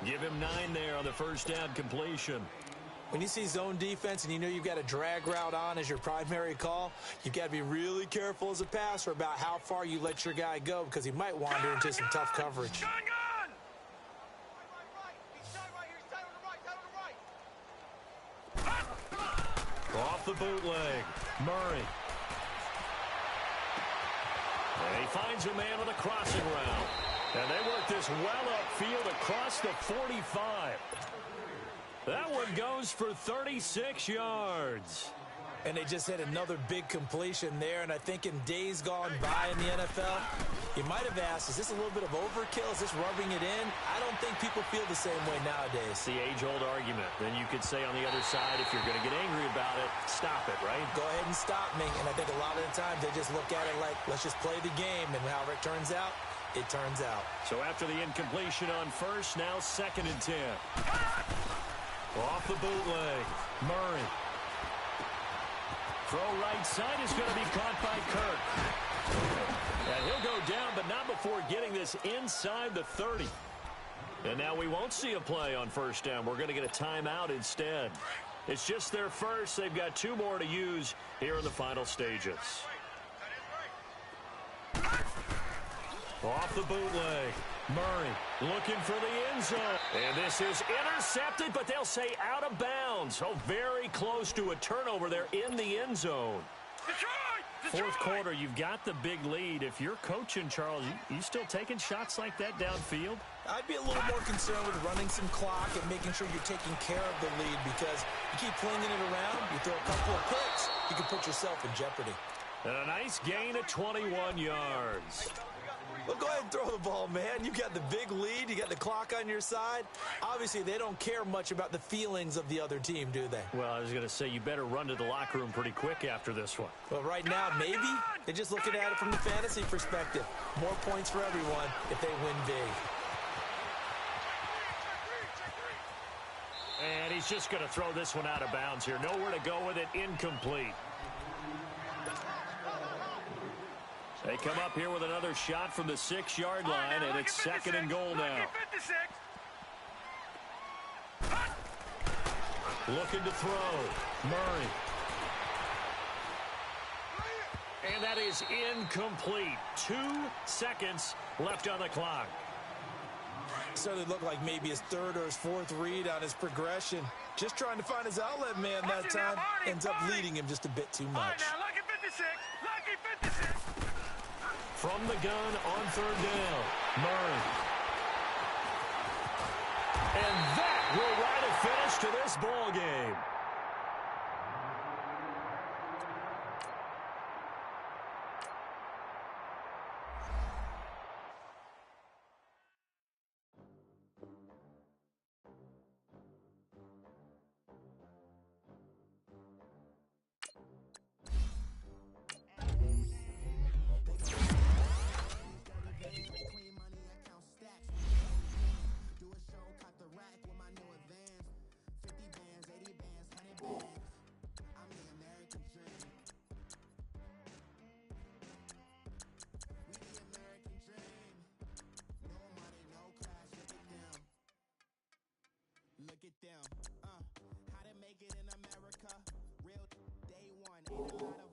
Give him 9 there on the first down completion. When you see zone defense and you know you've got a drag route on as your primary call, you've got to be really careful as a passer about how far you let your guy go because he might wander into some tough coverage. Right. He's tight right here. He's tight on the right. Off the bootleg. Murray. And he finds a man with a crossing route. And they work this well upfield across the 45. That one goes for 36 yards. And they just hit another big completion there. And I think in days gone by in the NFL, you might have asked, is this a little bit of overkill? Is this rubbing it in? I don't think people feel the same way nowadays. It's the age-old argument. Then you could say on the other side, if you're going to get angry about it, stop it, right? Go ahead and stop me. And I think a lot of the times they just look at it like, let's just play the game. And however it turns out, it turns out. So after the incompletion on first, now 2nd and 10. Off the bootleg. Murray. Throw right side is going to be caught by Kirk. And he'll go down, but not before getting this inside the 30. And now we won't see a play on first down. We're going to get a timeout instead. It's just their first. They've got 2 more to use here in the final stages. Off the bootleg. Murray looking for the end zone. And this is intercepted, but they'll say out of bounds. Oh, very close to a turnover there in the end zone. Fourth quarter, you've got the big lead. If you're coaching, Charles, you still taking shots like that downfield? I'd be a little more concerned with running some clock and making sure you're taking care of the lead because you keep flinging it around, you throw a couple of picks, you can put yourself in jeopardy. And a nice gain of 21 yards. Well, go ahead and throw the ball, man. You got the big lead. You got the clock on your side. Obviously, they don't care much about the feelings of the other team, do they? Well, I was going to say, you better run to the locker room pretty quick after this one. Well, right now, maybe. They're just looking at it from the fantasy perspective. More points for everyone if they win big. And he's just going to throw this one out of bounds here. Nowhere to go with it. Incomplete. They come up here with another shot from the 6-yard line, and it's 2nd and goal now. Looking to throw. Murray. And that is incomplete. 2 seconds left on the clock. Certainly looked like maybe his 3rd or his 4th read on his progression. Just trying to find his outlet man that time. Ends up leading him just a bit too much. From the gun on 3rd down, Murray. And that will write a finish to this ball game. Look at them, how to make it in America. Real day one, ain't a lot of